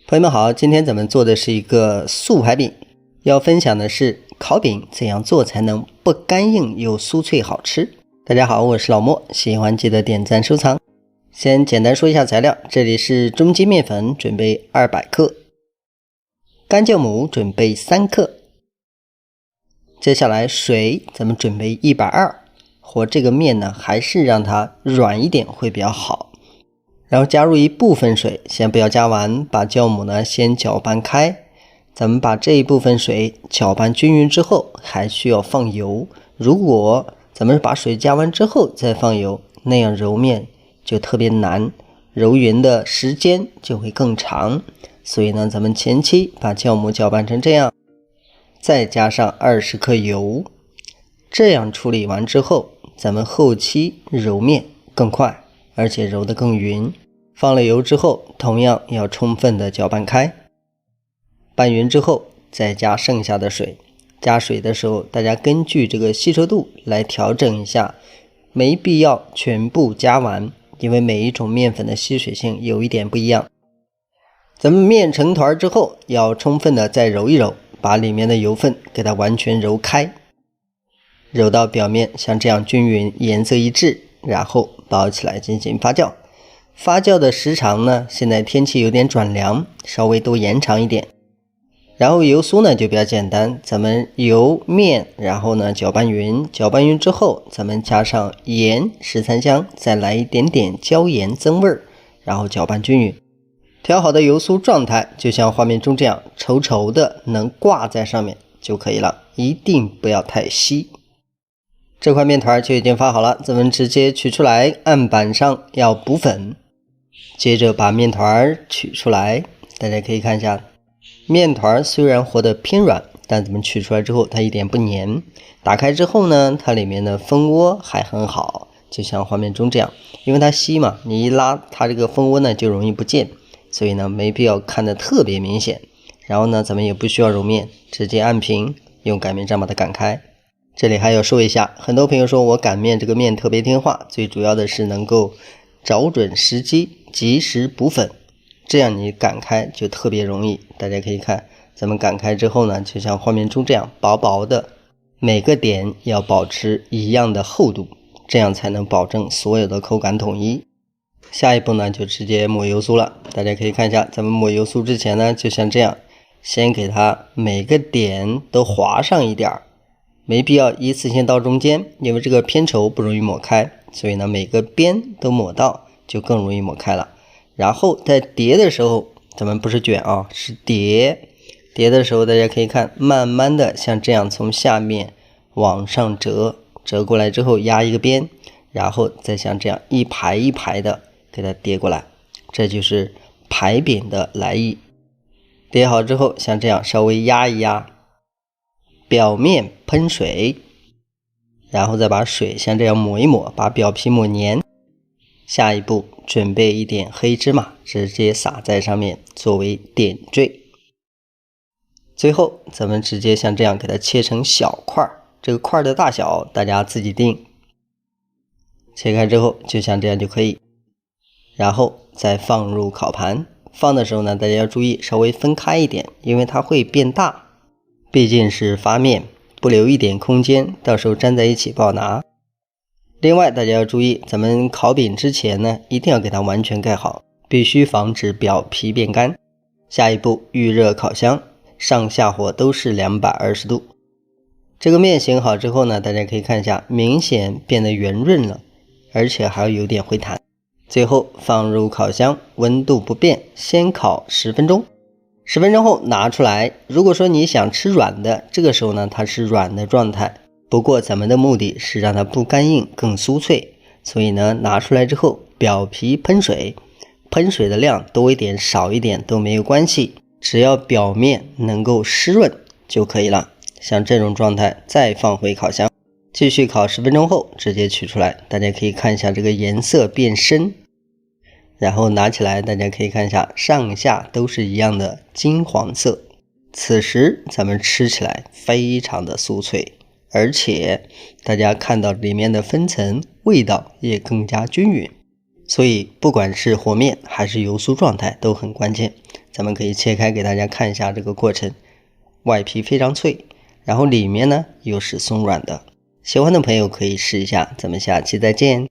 朋友們好，今天咱們做的是一個素排餅，要分享的是烤餅怎樣做才能不干硬又酥脆好吃。大家好，我是老莫，喜歡記得點讚收藏。先簡单說一下材料，這裡是中筋麵粉準備200克，干酵母準備3克，接下來水咱們準備120，和这個面呢還是讓它軟一點會比較好。然後加入一部分水，先不要加完，把酵母呢先攪拌開。咱們把這一部分水攪拌均匀之後，還需要放油。如果咱們把水加完之後再放油，那樣揉面就特別難，揉匀的時間就會更長。所以呢，咱們前期把酵母攪拌成這樣，再加上20克油，這樣處理完之後，咱們後期揉面更快，而且揉得更匀。放了油之後，同樣要充分的搅拌開。拌匀之後，再加剩下的水。加水的时候，大家根据这個吸收度來調整一下，沒必要全部加完，因為每一種麵粉的吸水性有一點不一樣。咱們面成團之後，要充分的再揉一揉，把裡面的油分給它完全揉開，揉到表面像這樣均匀，顏色一致，然後包起來進行發酵。發酵的時長呢，現在天氣有點轉涼，稍微多延長一點。然後油酥呢就比較簡單，咱們油面，然後呢攪拌匀，攪拌匀之後，咱們加上鹽、十三香，再來一點點椒鹽增味兒，然後攪拌均匀。調好的油酥狀態就像畫面中這樣稠稠的，能掛在上面就可以了，一定不要太稀。這塊麵團就已經發好了，咱們直接取出來，案板上要補粉。接着把面團取出來，大家可以看一下，面团雖然和得偏軟，但咱們取出來之後它一點不粘。打開之後呢，它裡面的蜂窩還很好，就像畫面中這樣，因為它稀嘛，你一拉它這個蜂窩呢就容易不見，所以呢沒必要看得特別明顯。然後呢咱們也不需要揉面，直接按平，用擀面杖把它擀開。這裡還要說一下，很多朋友說我擀面這個面特別聽話，最主要的是能夠找準時機，及時補粉，這樣你擀開就特別容易。大家可以看，咱們擀開之後呢，就像畫面中這樣薄薄的，每個點要保持一樣的厚度，這樣才能保證所有的口感統一。下一步呢，就直接抹油酥了。大家可以看一下，咱們抹油酥之前呢，就像這樣，先給它每個點都劃上一點，沒必要一次性到中間，因為這個偏稠不容易抹開，所以呢，每個邊都抹到就更容易抹開了。然後在疊的時候，咱們不是卷啊，是疊。疊的時候大家可以看，慢慢的像這樣從下面往上折，折過來之後壓一個邊，然後再像這樣一排一排的給它疊過來，這就是排餅的來意。疊好之後像這樣稍微壓一壓，表面噴水，然後再把水像這樣抹一抹，把表皮抹黏。下一步準備一點黑芝麻，直接撒在上面作為點綴。最後咱們直接像這樣給它切成小塊，這個塊的大小大家自己定。切開之後就像這樣就可以，然後再放入烤盤。放的時候呢，大家要注意稍微分開一點，因为它會變大，畢竟是發面，不留一點空間，到時候粘在一起不好拿。另外大家要注意，咱們烤餅之前呢，一定要給它完全蓋好，必須防止表皮變乾。下一步預熱烤箱，上下火都是220度。這個面醒好之後呢，大家可以看一下，明顯變得圓潤了，而且還有點回彈。最後放入烤箱，溫度不變，先烤10分鐘。10分鐘後拿出來，如果說你想吃軟的，這個時候呢，它是軟的狀態。不過咱們的目的是讓它不乾硬更酥脆，所以呢拿出來之後表皮噴水，噴水的量多一點少一點都沒有關係，只要表面能夠濕潤就可以了。像這種狀態再放回烤箱，繼續烤10分鐘後直接取出來。大家可以看一下這個顏色變深，然後拿起來大家可以看一下上下都是一樣的金黃色，此時咱們吃起來非常的酥脆，而且大家看到裡面的分层，味道也更加均匀。所以不管是和面還是油酥狀態都很關鍵，咱們可以切開給大家看一下这個過程。外皮非常脆，然後裡面呢又是鬆軟的。喜歡的朋友可以試一下，咱們下期再見。